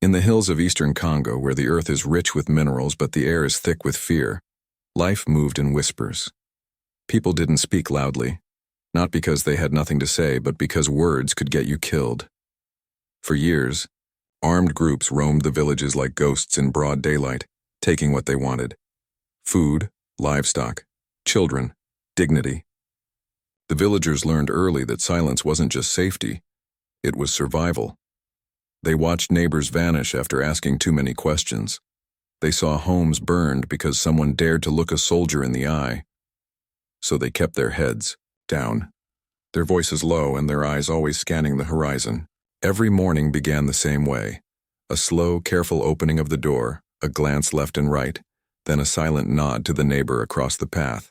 In the hills of eastern Congo, where the earth is rich with minerals but the air is thick with fear, life moved in whispers. People didn't speak loudly, not because they had nothing to say, but because words could get you killed. For years, armed groups roamed the villages like ghosts in broad daylight, taking what they wanted: food, livestock, children, dignity. The villagers learned early that silence wasn't just safety, it was survival. They watched neighbors vanish after asking too many questions. They saw homes burned because someone dared to look a soldier in the eye. So they kept their heads down, their voices low and their eyes always scanning the horizon. Every morning began the same way: a slow, careful opening of the door, a glance left and right, then a silent nod to the neighbor across the path.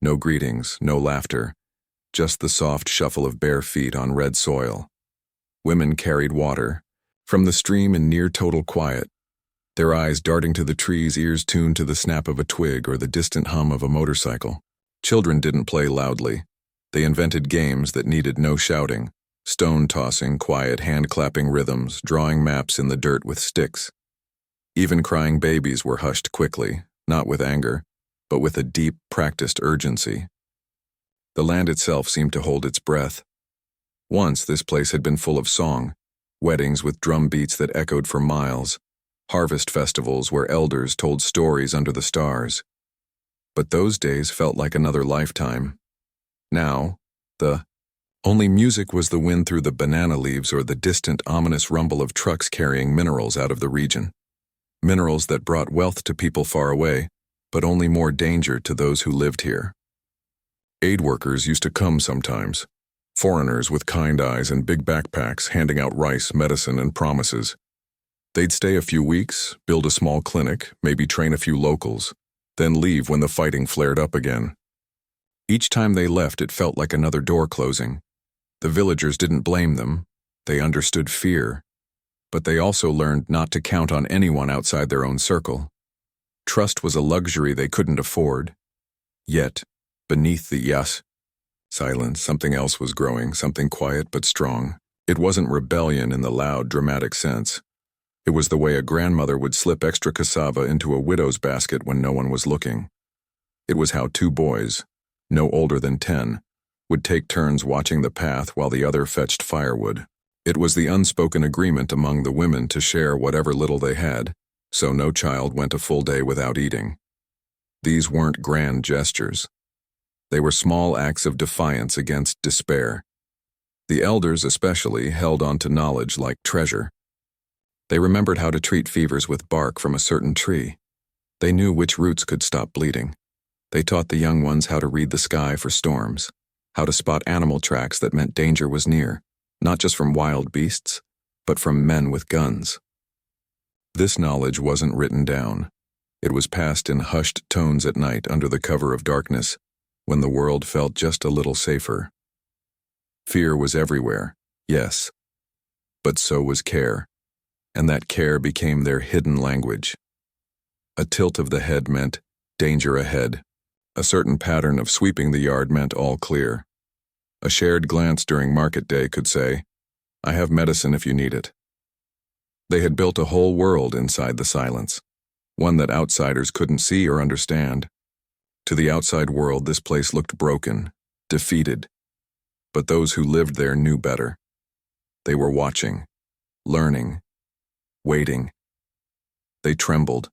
No greetings, no laughter, just the soft shuffle of bare feet on red soil. Women carried water from the stream in near total quiet, their eyes darting to the trees, ears tuned to the snap of a twig or the distant hum of a motorcycle. Children didn't play loudly. They invented games that needed no shouting: stone-tossing, quiet, hand-clapping rhythms, drawing maps in the dirt with sticks. Even crying babies were hushed quickly, not with anger, but with a deep, practiced urgency. The land itself seemed to hold its breath. Once this place had been full of song, weddings with drum beats that echoed for miles, harvest festivals where elders told stories under the stars. But those days felt like another lifetime. Now, the only music was the wind through the banana leaves or the distant, ominous rumble of trucks carrying minerals out of the region. Minerals that brought wealth to people far away, but only more danger to those who lived here. Aid workers used to come sometimes, foreigners with kind eyes and big backpacks handing out rice, medicine, and promises. They'd stay a few weeks, build a small clinic, maybe train a few locals, then leave when the fighting flared up again. Each time they left, it felt like another door closing. The villagers didn't blame them. They understood fear. But they also learned not to count on anyone outside their own circle. Trust was a luxury they couldn't afford. Yet, beneath the silence, something else was growing, something quiet but strong. It wasn't rebellion in the loud, dramatic sense. It was the way a grandmother would slip extra cassava into a widow's basket when no one was looking. It was how two boys, no older than 10, would take turns watching the path while the other fetched firewood. It was the unspoken agreement among the women to share whatever little they had, so no child went a full day without eating. These weren't grand gestures. They were small acts of defiance against despair. The elders especially held on to knowledge like treasure. They remembered how to treat fevers with bark from a certain tree. They knew which roots could stop bleeding. They taught the young ones how to read the sky for storms, how to spot animal tracks that meant danger was near, not just from wild beasts, but from men with guns. This knowledge wasn't written down. It was passed in hushed tones at night under the cover of darkness, when the world felt just a little safer. Fear was everywhere, yes, but so was care, and that care became their hidden language. A tilt of the head meant danger ahead. A certain pattern of sweeping the yard meant all clear. A shared glance during market day could say, "I have medicine if you need it." They had built a whole world inside the silence, one that outsiders couldn't see or understand. To the outside world, this place looked broken, defeated. But those who lived there knew better. They were watching, learning, waiting. They trembled.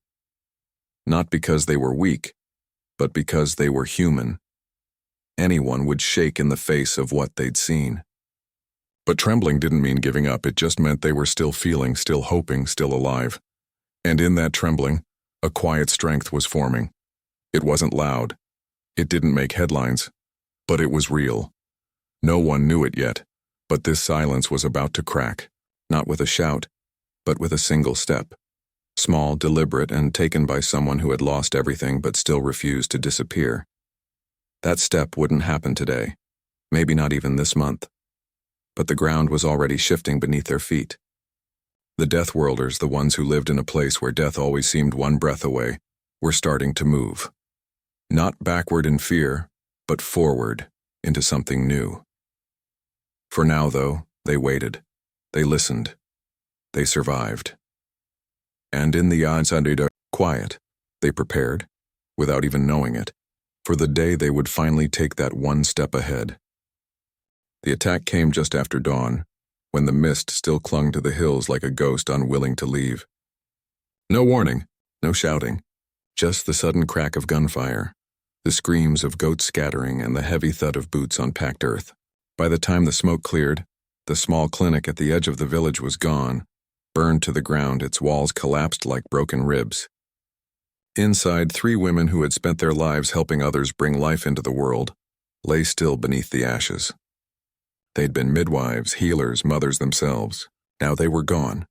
Not because they were weak, but because they were human. Anyone would shake in the face of what they'd seen. But trembling didn't mean giving up. It just meant they were still feeling, still hoping, still alive. And in that trembling, a quiet strength was forming. It wasn't loud. It didn't make headlines. But it was real. No one knew it yet, but this silence was about to crack, not with a shout, but with a single step. Small, deliberate, and taken by someone who had lost everything but still refused to disappear. That step wouldn't happen today, maybe not even this month. But the ground was already shifting beneath their feet. The Deathworlders, the ones who lived in a place where death always seemed one breath away, were starting to move. Not backward in fear, but forward into something new. For now, though, they waited. They listened. They survived. And in the outside, quiet, they prepared, without even knowing it, for the day they would finally take that one step ahead. The attack came just after dawn, when the mist still clung to the hills like a ghost unwilling to leave. No warning, no shouting, just the sudden crack of gunfire, the screams of goats scattering, and the heavy thud of boots on packed earth. By the time the smoke cleared, the small clinic at the edge of the village was gone, burned to the ground, its walls collapsed like broken ribs. Inside, 3 women who had spent their lives helping others bring life into the world lay still beneath the ashes. They'd been midwives, healers, mothers themselves. Now they were gone.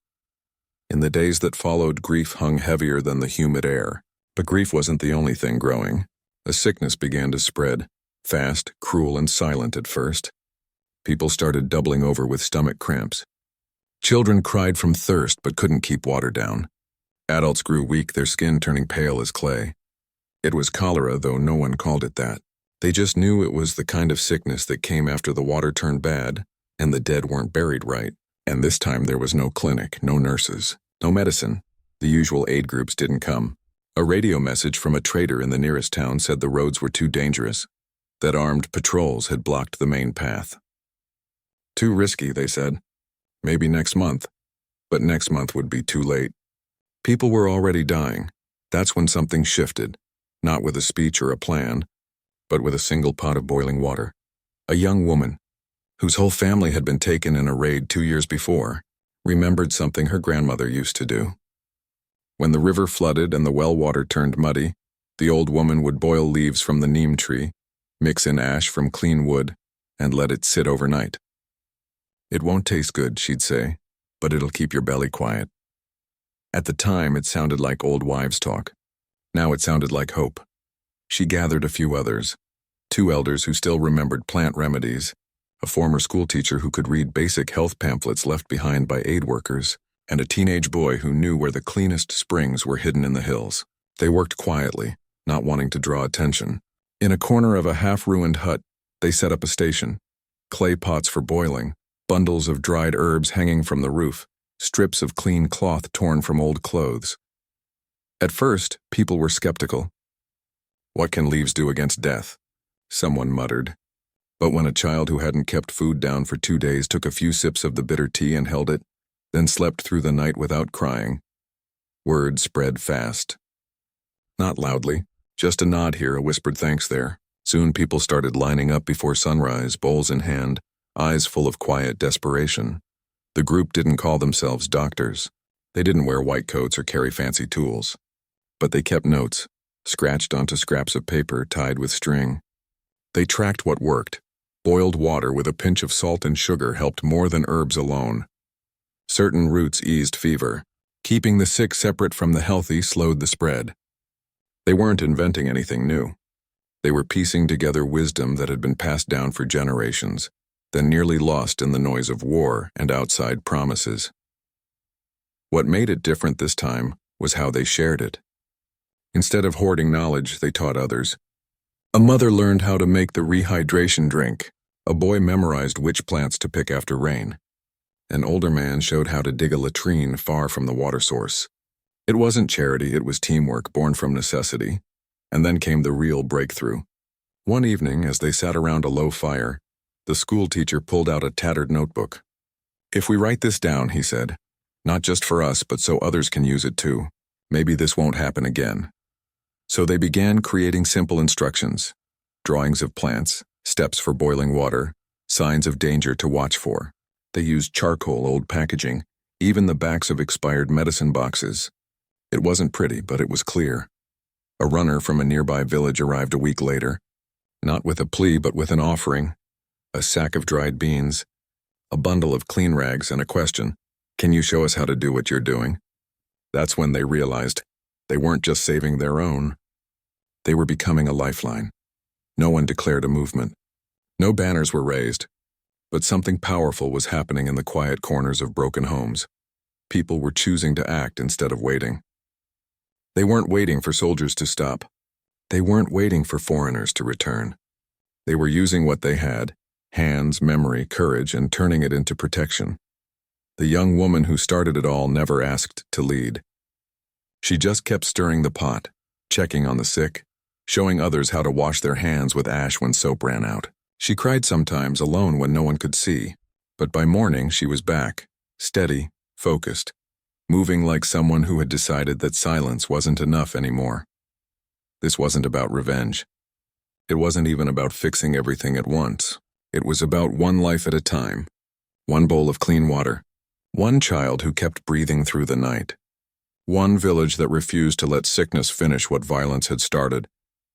In the days that followed, grief hung heavier than the humid air. But grief wasn't the only thing growing. A sickness began to spread, fast, cruel, and silent at first. People started doubling over with stomach cramps. Children cried from thirst but couldn't keep water down. Adults grew weak, their skin turning pale as clay. It was cholera, though no one called it that. They just knew it was the kind of sickness that came after the water turned bad and the dead weren't buried right. And this time there was no clinic, no nurses, no medicine. The usual aid groups didn't come. A radio message from a trader in the nearest town said the roads were too dangerous, that armed patrols had blocked the main path. Too risky, they said. Maybe next month. But next month would be too late. People were already dying. That's when something shifted, not with a speech or a plan, but with a single pot of boiling water. A young woman, whose whole family had been taken in a raid 2 years before, remembered something her grandmother used to do. When the river flooded and the well water turned muddy, the old woman would boil leaves from the neem tree, mix in ash from clean wood, and let it sit overnight. It won't taste good, she'd say, but it'll keep your belly quiet. At the time, it sounded like old wives' talk. Now it sounded like hope. She gathered a few others, 2 elders who still remembered plant remedies, a former schoolteacher who could read basic health pamphlets left behind by aid workers, and a teenage boy who knew where the cleanest springs were hidden in the hills. They worked quietly, not wanting to draw attention. In a corner of a half-ruined hut, they set up a station, clay pots for boiling, bundles of dried herbs hanging from the roof, strips of clean cloth torn from old clothes. At first, people were skeptical. What can leaves do against death? Someone muttered. But when a child who hadn't kept food down for 2 days took a few sips of the bitter tea and held it, then slept through the night without crying, word spread fast. Not loudly, just a nod here, a whispered thanks there. Soon people started lining up before sunrise, bowls in hand, eyes full of quiet desperation. The group didn't call themselves doctors. They didn't wear white coats or carry fancy tools. But they kept notes, scratched onto scraps of paper tied with string. They tracked what worked. Boiled water with a pinch of salt and sugar helped more than herbs alone. Certain roots eased fever. Keeping the sick separate from the healthy slowed the spread. They weren't inventing anything new. They were piecing together wisdom that had been passed down for generations, then nearly lost in the noise of war and outside promises. What made it different this time was how they shared it. Instead of hoarding knowledge, they taught others. A mother learned how to make the rehydration drink. A boy memorized which plants to pick after rain. An older man showed how to dig a latrine far from the water source. It wasn't charity, it was teamwork born from necessity. And then came the real breakthrough. One evening, as they sat around a low fire, the school teacher pulled out a tattered notebook. "If we write this down," he said, "not just for us, but so others can use it too, maybe this won't happen again." So they began creating simple instructions, drawings of plants, steps for boiling water, signs of danger to watch for. They used charcoal, old packaging, even the backs of expired medicine boxes. It wasn't pretty, but it was clear. A runner from a nearby village arrived a week later, not with a plea but with an offering, a sack of dried beans, a bundle of clean rags, and a question, "Can you show us how to do what you're doing?" That's when they realized they weren't just saving their own. They were becoming a lifeline. No one declared a movement. No banners were raised. But something powerful was happening in the quiet corners of broken homes. People were choosing to act instead of waiting. They weren't waiting for soldiers to stop. They weren't waiting for foreigners to return. They were using what they had, hands, memory, courage, and turning it into protection. The young woman who started it all never asked to lead. She just kept stirring the pot, checking on the sick, showing others how to wash their hands with ash when soap ran out. She cried sometimes alone when no one could see, but by morning she was back, steady, focused, moving like someone who had decided that silence wasn't enough anymore. This wasn't about revenge. It wasn't even about fixing everything at once. It was about one life at a time, one bowl of clean water, one child who kept breathing through the night, one village that refused to let sickness finish what violence had started,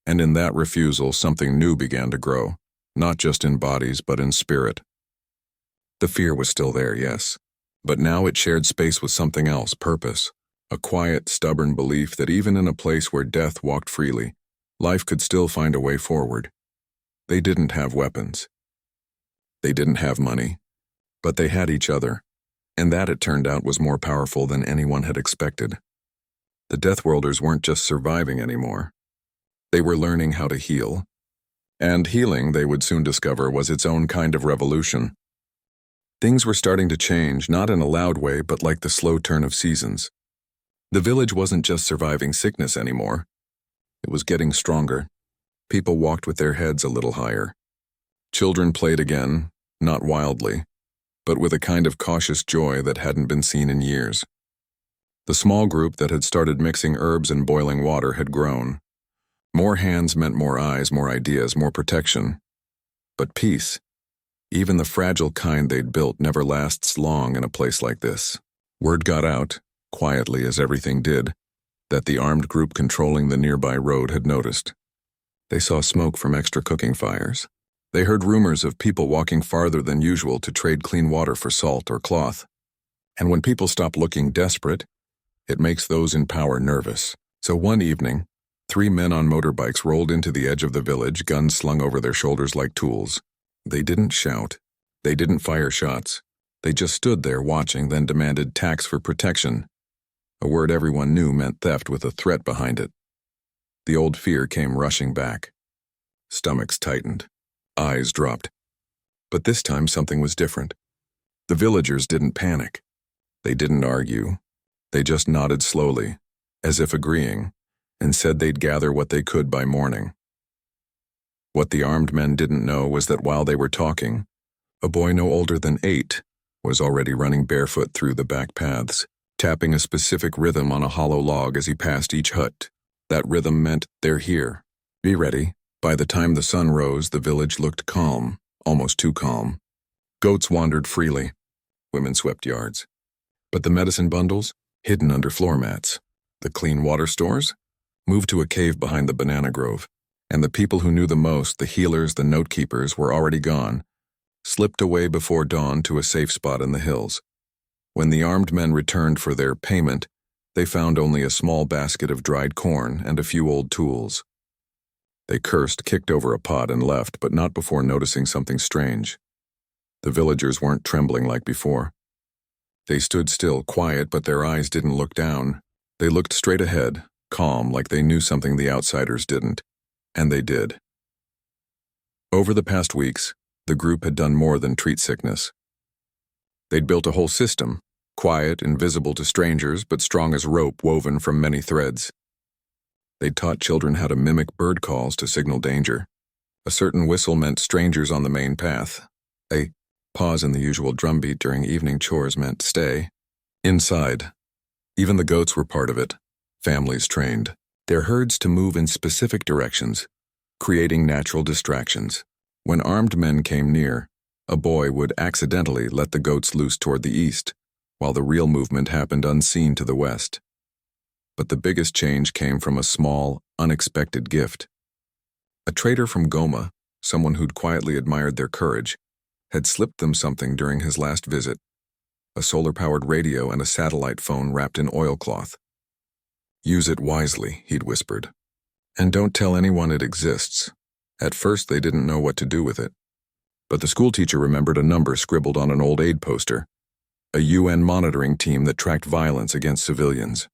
and in that refusal something new began to grow, not just in bodies but in spirit. The fear was still there, yes, but now it shared space with something else, purpose, a quiet, stubborn belief that even in a place where death walked freely, life could still find a way forward. They didn't have weapons. They didn't have money, but they had each other, and that, it turned out, was more powerful than anyone had expected. The Deathworlders weren't just surviving anymore. They were learning how to heal. And healing, they would soon discover, was its own kind of revolution. Things were starting to change, not in a loud way, but like the slow turn of seasons. The village wasn't just surviving sickness anymore. It was getting stronger. People walked with their heads a little higher. Children played again, not wildly, but with a kind of cautious joy that hadn't been seen in years. The small group that had started mixing herbs and boiling water had grown. More hands meant more eyes, more ideas, more protection. But peace, even the fragile kind they'd built, never lasts long in a place like this. Word got out, quietly as everything did, that the armed group controlling the nearby road had noticed. They saw smoke from extra cooking fires. They heard rumors of people walking farther than usual to trade clean water for salt or cloth. And when people stop looking desperate, it makes those in power nervous. So one evening, 3 men on motorbikes rolled into the edge of the village, guns slung over their shoulders like tools. They didn't shout. They didn't fire shots. They just stood there watching, then demanded tax for protection. A word everyone knew meant theft with a threat behind it. The old fear came rushing back. Stomachs tightened. Eyes dropped. But this time something was different. The villagers didn't panic. They didn't argue. They just nodded slowly, as if agreeing, and said they'd gather what they could by morning. What the armed men didn't know was that while they were talking, a boy no older than 8 was already running barefoot through the back paths, tapping a specific rhythm on a hollow log as he passed each hut. That rhythm meant, "They're here. Be ready." By the time the sun rose, the village looked calm, almost too calm. Goats wandered freely. Women swept yards. But the medicine bundles, hidden under floor mats. The clean water stores, moved to a cave behind the banana grove. And the people who knew the most, the healers, the note keepers, were already gone, slipped away before dawn to a safe spot in the hills. When the armed men returned for their payment, they found only a small basket of dried corn and a few old tools. They cursed, kicked over a pot, and left, but not before noticing something strange. The villagers weren't trembling like before. They stood still, quiet, but their eyes didn't look down. They looked straight ahead, calm, like they knew something the outsiders didn't. And they did. Over the past weeks, the group had done more than treat sickness. They'd built a whole system, quiet, invisible to strangers, but strong as rope woven from many threads. They'd taught children how to mimic bird calls to signal danger. A certain whistle meant strangers on the main path. A pause in the usual drumbeat during evening chores meant stay. Inside. Even the goats were part of it. Families trained. Their herds to move in specific directions, creating natural distractions. When armed men came near, a boy would accidentally let the goats loose toward the east, while the real movement happened unseen to the west. But the biggest change came from a small, unexpected gift. A trader from Goma, someone who'd quietly admired their courage, had slipped them something during his last visit: a solar-powered radio and a satellite phone wrapped in oilcloth. "Use it wisely," he'd whispered. "And don't tell anyone it exists." At first they didn't know what to do with it. But the schoolteacher remembered a number scribbled on an old aid poster: a UN monitoring team that tracked violence against civilians.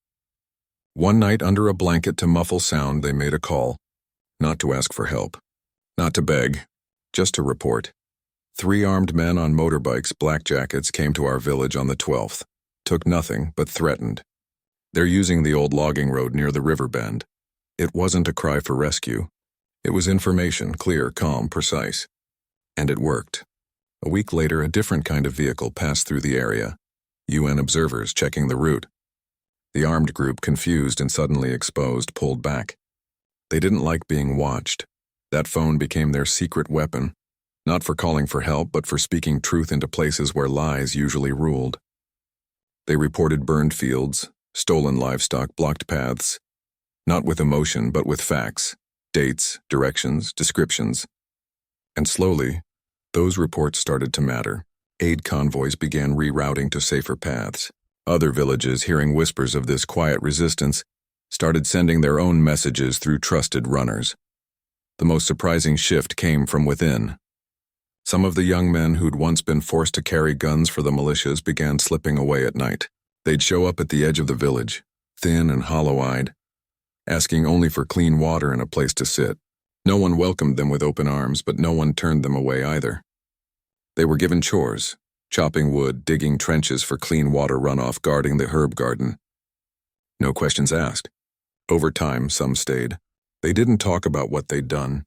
One night, under a blanket to muffle sound, they made a call. Not to ask for help. Not to beg. Just to report. 3 armed men on motorbikes, black jackets, came to our village on the 12th. Took nothing, but threatened. They're using the old logging road near the river bend. It wasn't a cry for rescue. It was information, clear, calm, precise. And it worked. A week later, a different kind of vehicle passed through the area. UN observers checking the route. The armed group, confused and suddenly exposed, pulled back. They didn't like being watched. That phone became their secret weapon, not for calling for help, but for speaking truth into places where lies usually ruled. They reported burned fields, stolen livestock, blocked paths, not with emotion, but with facts, dates, directions, descriptions. And slowly, those reports started to matter. Aid convoys began rerouting to safer paths. Other villages, hearing whispers of this quiet resistance, started sending their own messages through trusted runners. The most surprising shift came from within. Some of the young men who'd once been forced to carry guns for the militias began slipping away at night. They'd show up at the edge of the village, thin and hollow-eyed, asking only for clean water and a place to sit. No one welcomed them with open arms, but no one turned them away either. They were given chores, chopping wood, digging trenches for clean water runoff, guarding the herb garden. No questions asked. Over time, some stayed. They didn't talk about what they'd done,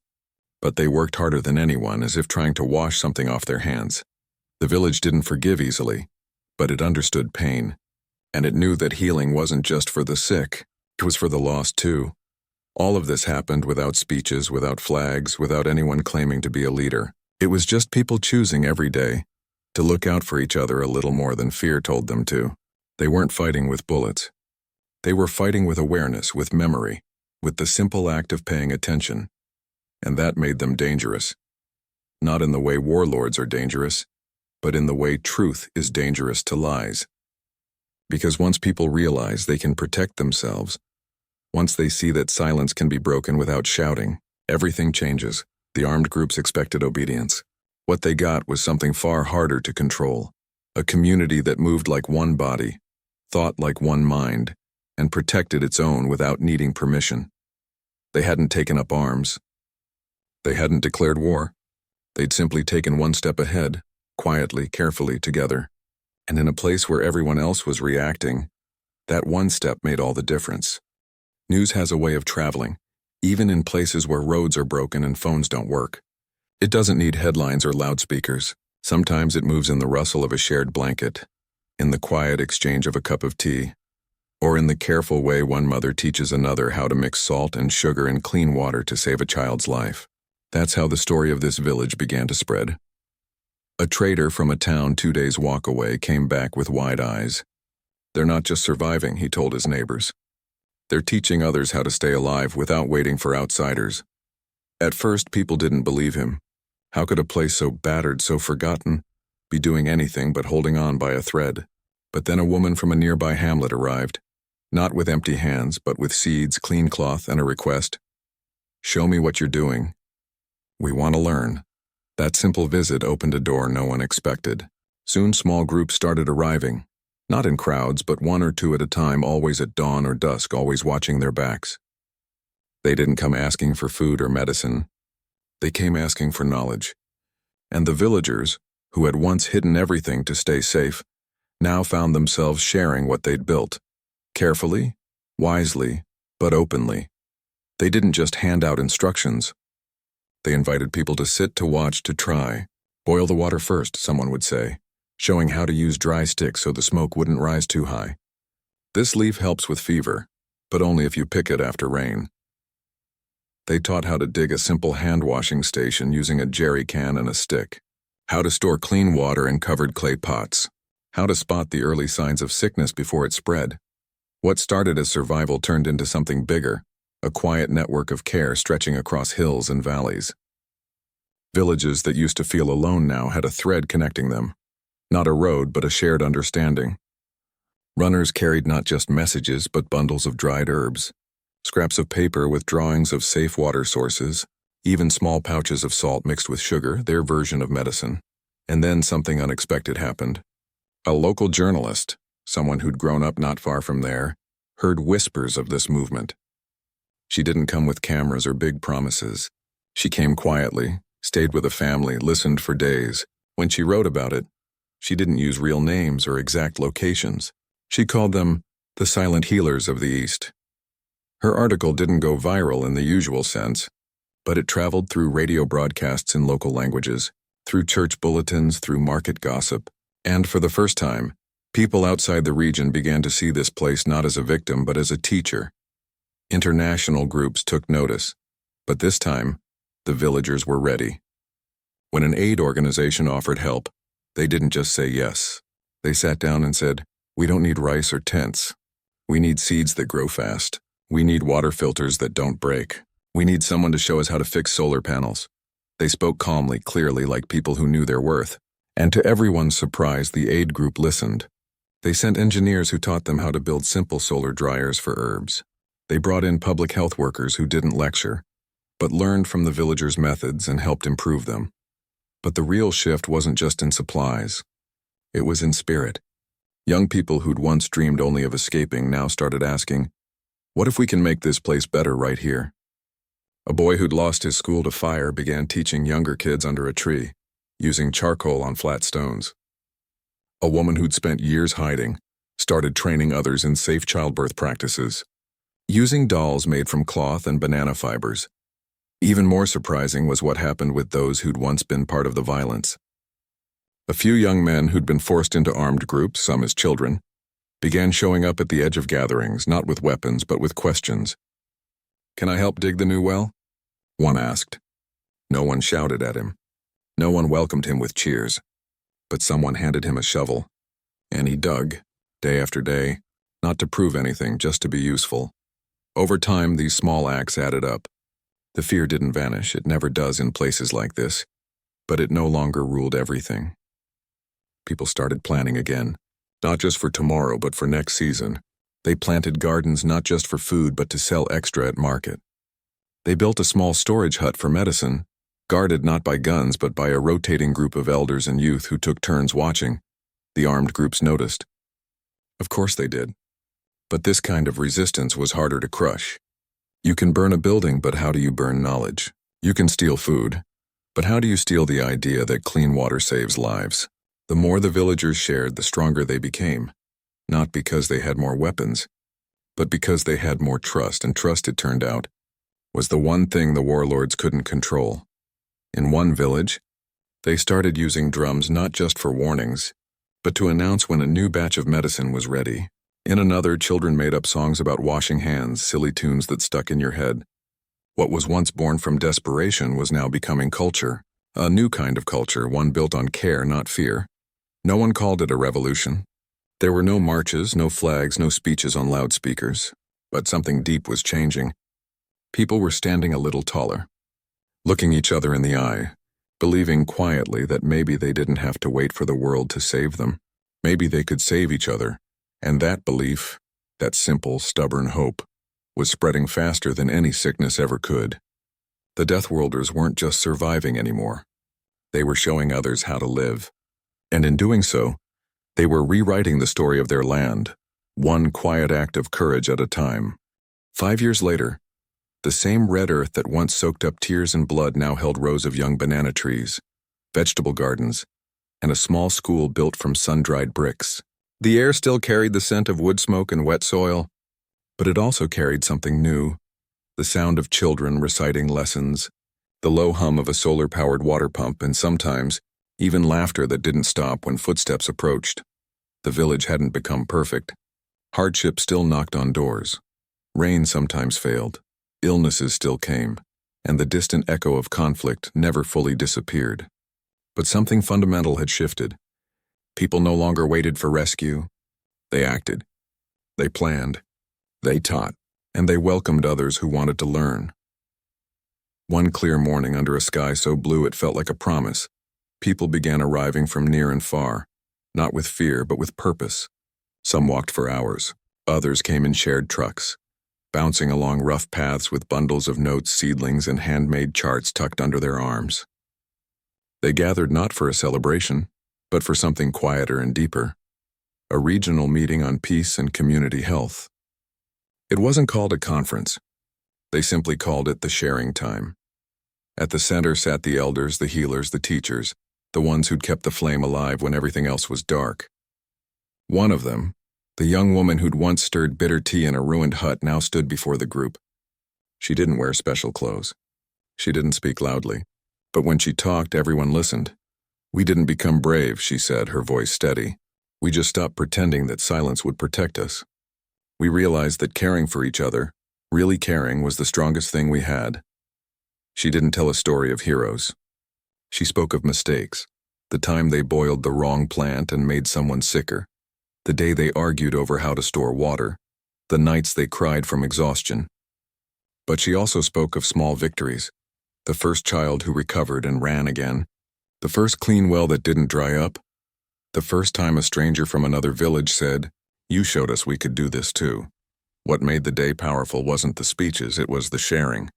but they worked harder than anyone, as if trying to wash something off their hands. The village didn't forgive easily, but it understood pain, and it knew that healing wasn't just for the sick, it was for the lost too. All of this happened without speeches, without flags, without anyone claiming to be a leader. It was just people choosing every day to look out for each other a little more than fear told them to. They weren't fighting with bullets. They were fighting with awareness, with memory, with the simple act of paying attention. And that made them dangerous. Not in the way warlords are dangerous, but in the way truth is dangerous to lies. Because once people realize they can protect themselves, once they see that silence can be broken without shouting, everything changes. The armed groups expected obedience. What they got was something far harder to control. A community that moved like one body, thought like one mind, and protected its own without needing permission. They hadn't taken up arms. They hadn't declared war. They'd simply taken one step ahead, quietly, carefully, together. And in a place where everyone else was reacting, that one step made all the difference. News has a way of traveling, even in places where roads are broken and phones don't work. It doesn't need headlines or loudspeakers. Sometimes it moves in the rustle of a shared blanket, in the quiet exchange of a cup of tea, or in the careful way one mother teaches another how to mix salt and sugar in clean water to save a child's life. That's how the story of this village began to spread. A trader from a town 2 days' walk away came back with wide eyes. They're not just surviving, he told his neighbors. They're teaching others how to stay alive without waiting for outsiders. At first, people didn't believe him. How could a place so battered, so forgotten, be doing anything but holding on by a thread? But then a woman from a nearby hamlet arrived, not with empty hands, but with seeds, clean cloth, and a request. Show me what you're doing. We want to learn. That simple visit opened a door no one expected. Soon small groups started arriving, not in crowds, but 1 or 2 at a time, always at dawn or dusk, always watching their backs. They didn't come asking for food or medicine. They came asking for knowledge. And the villagers, who had once hidden everything to stay safe, now found themselves sharing what they'd built. Carefully, wisely, but openly. They didn't just hand out instructions. They invited people to sit, to watch, to try. Boil the water first, someone would say, showing how to use dry sticks so the smoke wouldn't rise too high. This leaf helps with fever, but only if you pick it after rain. They taught how to dig a simple hand-washing station using a jerry can and a stick, how to store clean water in covered clay pots, how to spot the early signs of sickness before it spread. What started as survival turned into something bigger, a quiet network of care stretching across hills and valleys. Villages that used to feel alone now had a thread connecting them. Not a road, but a shared understanding. Runners carried not just messages, but bundles of dried herbs, scraps of paper with drawings of safe water sources, even small pouches of salt mixed with sugar, their version of medicine. And then something unexpected happened. A local journalist, someone who'd grown up not far from there, heard whispers of this movement. She didn't come with cameras or big promises. She came quietly, stayed with a family, listened for days. When she wrote about it, she didn't use real names or exact locations. She called them the silent healers of the East. Her article didn't go viral in the usual sense, but it traveled through radio broadcasts in local languages, through church bulletins, through market gossip, and for the first time, people outside the region began to see this place not as a victim but as a teacher. International groups took notice, but this time, the villagers were ready. When an aid organization offered help, they didn't just say yes. They sat down and said, "We don't need rice or tents. We need seeds that grow fast. We need water filters that don't break. We need someone to show us how to fix solar panels." They spoke calmly, clearly, like people who knew their worth. And to everyone's surprise, the aid group listened. They sent engineers who taught them how to build simple solar dryers for herbs. They brought in public health workers who didn't lecture, but learned from the villagers' methods and helped improve them. But the real shift wasn't just in supplies. It was in spirit. Young people who'd once dreamed only of escaping now started asking, "What if we can make this place better right here?" A boy who'd lost his school to fire began teaching younger kids under a tree, using charcoal on flat stones. A woman who'd spent years hiding started training others in safe childbirth practices, using dolls made from cloth and banana fibers. Even more surprising was what happened with those who'd once been part of the violence. A few young men who'd been forced into armed groups, some as children, began showing up at the edge of gatherings, not with weapons but with questions. "Can I help dig the new well?" one asked. No one shouted at him. No one welcomed him with cheers. But someone handed him a shovel, and he dug, day after day, not to prove anything, just to be useful. Over time, these small acts added up. The fear didn't vanish, it never does in places like this, but it no longer ruled everything. People started planning again, not just for tomorrow but for next season. They planted gardens not just for food but to sell extra at market. They built a small storage hut for medicine, guarded not by guns but by a rotating group of elders and youth who took turns watching. The armed groups noticed. Of course they did. But this kind of resistance was harder to crush. You can burn a building, but how do you burn knowledge? You can steal food, but how do you steal the idea that clean water saves lives? The more the villagers shared, the stronger they became. Not because they had more weapons, but because they had more trust, and trust, it turned out, was the one thing the warlords couldn't control. In one village, they started using drums not just for warnings, but to announce when a new batch of medicine was ready. In another, children made up songs about washing hands, silly tunes that stuck in your head. What was once born from desperation was now becoming culture, a new kind of culture, one built on care, not fear. No one called it a revolution. There were no marches, no flags, no speeches on loudspeakers, but something deep was changing. People were standing a little taller, looking each other in the eye, believing quietly that maybe they didn't have to wait for the world to save them. Maybe they could save each other. And that belief, that simple, stubborn hope, was spreading faster than any sickness ever could. The Deathworlders weren't just surviving anymore. They were showing others how to live. And in doing so, they were rewriting the story of their land, one quiet act of courage at a time. 5 years later, the same red earth that once soaked up tears and blood now held rows of young banana trees, vegetable gardens, and a small school built from sun-dried bricks. The air still carried the scent of wood smoke and wet soil, but it also carried something new, the sound of children reciting lessons, the low hum of a solar-powered water pump, and sometimes even laughter that didn't stop when footsteps approached. The village hadn't become perfect. Hardship still knocked on doors. Rain sometimes failed. Illnesses still came, and the distant echo of conflict never fully disappeared. But something fundamental had shifted. People no longer waited for rescue. They acted. They planned. They taught. And they welcomed others who wanted to learn. One clear morning under a sky so blue it felt like a promise, people began arriving from near and far, not with fear but with purpose. Some walked for hours. Others came in shared trucks, bouncing along rough paths with bundles of notes, seedlings, and handmade charts tucked under their arms. They gathered not for a celebration, but for something quieter and deeper, a regional meeting on peace and community health. It wasn't called a conference. They simply called it the sharing time. At the center sat the elders, the healers, the teachers, the ones who'd kept the flame alive when everything else was dark. One of them, The young woman who'd once stirred bitter tea in a ruined hut now stood before the group. She didn't wear special clothes. She didn't speak loudly. But when she talked, everyone listened. "We didn't become brave," she said, her voice steady. "We just stopped pretending that silence would protect us. We realized that caring for each other, really caring, was the strongest thing we had." She didn't tell a story of heroes. She spoke of mistakes. The time they boiled the wrong plant and made someone sicker. The day they argued over how to store water. The nights they cried from exhaustion. But she also spoke of small victories. The first child who recovered and ran again. The first clean well that didn't dry up. The first time a stranger from another village said, "You showed us we could do this too." What made the day powerful wasn't the speeches, it was the sharing.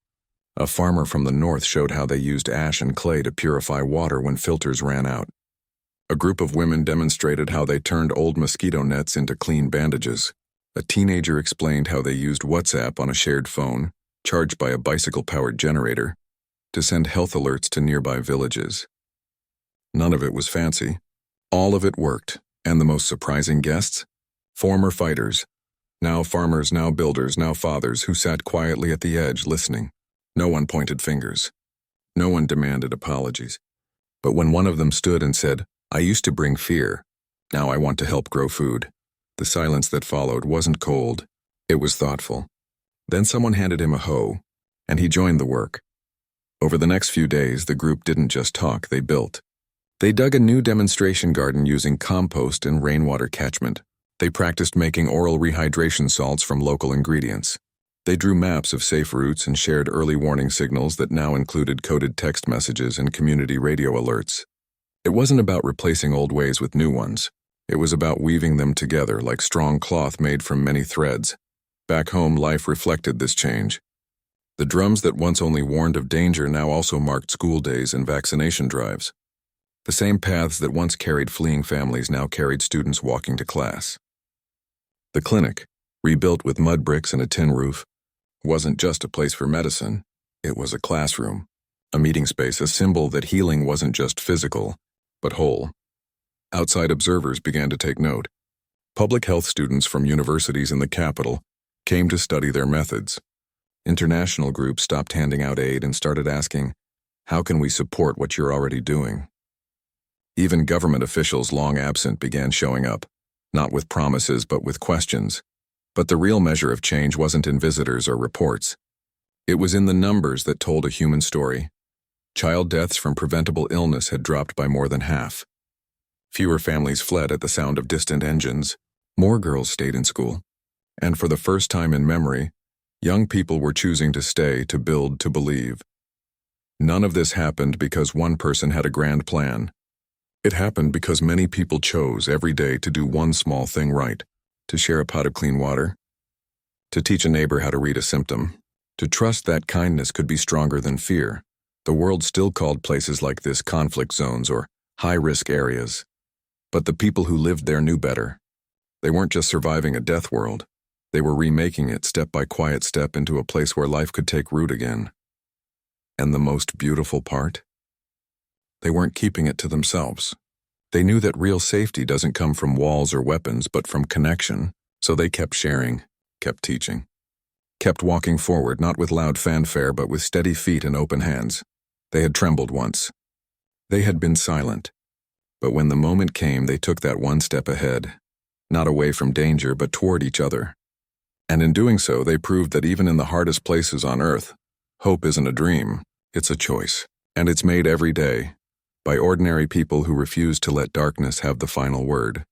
A farmer from the north showed how they used ash and clay to purify water when filters ran out. A group of women demonstrated how they turned old mosquito nets into clean bandages. A teenager explained how they used WhatsApp on a shared phone, charged by a bicycle-powered generator, to send health alerts to nearby villages. None of it was fancy. All of it worked, and the most surprising guests? Former fighters. Now farmers, now builders, now fathers who sat quietly at the edge listening. No one pointed fingers. No one demanded apologies. But when one of them stood and said, "I used to bring fear. Now I want to help grow food," the silence that followed wasn't cold. It was thoughtful. Then someone handed him a hoe, and he joined the work. Over the next few days, the group didn't just talk, they built. They dug a new demonstration garden using compost and rainwater catchment. They practiced making oral rehydration salts from local ingredients. They drew maps of safe routes and shared early warning signals that now included coded text messages and community radio alerts. It wasn't about replacing old ways with new ones. It was about weaving them together like strong cloth made from many threads. Back home, life reflected this change. The drums that once only warned of danger now also marked school days and vaccination drives. The same paths that once carried fleeing families now carried students walking to class. The clinic, rebuilt with mud bricks and a tin roof, wasn't just a place for medicine. It was a classroom, a meeting space, a symbol that healing wasn't just physical, but whole. Outside observers began to take note. Public health students from universities in the capital came to study their methods. International groups stopped handing out aid and started asking, "How can we support what you're already doing?" Even government officials long absent began showing up, not with promises but with questions. But the real measure of change wasn't in visitors or reports. It was in the numbers that told a human story. Child deaths from preventable illness had dropped by more than half. Fewer families fled at the sound of distant engines. More girls stayed in school. And for the first time in memory, young people were choosing to stay, to build, to believe. None of this happened because one person had a grand plan. It happened because many people chose every day to do one small thing right. To share a pot of clean water, to teach a neighbor how to read a symptom, to trust that kindness could be stronger than fear. The world still called places like this conflict zones or high-risk areas. But the people who lived there knew better. They weren't just surviving a death world. They were remaking it step by quiet step into a place where life could take root again. And the most beautiful part? They weren't keeping it to themselves. They knew that real safety doesn't come from walls or weapons, but from connection, so they kept sharing, kept teaching, kept walking forward, not with loud fanfare, but with steady feet and open hands. They had trembled once. They had been silent. But when the moment came, they took that one step ahead, not away from danger, but toward each other. And in doing so, they proved that even in the hardest places on Earth, hope isn't a dream, it's a choice. And it's made every day, by ordinary people who refuse to let darkness have the final word.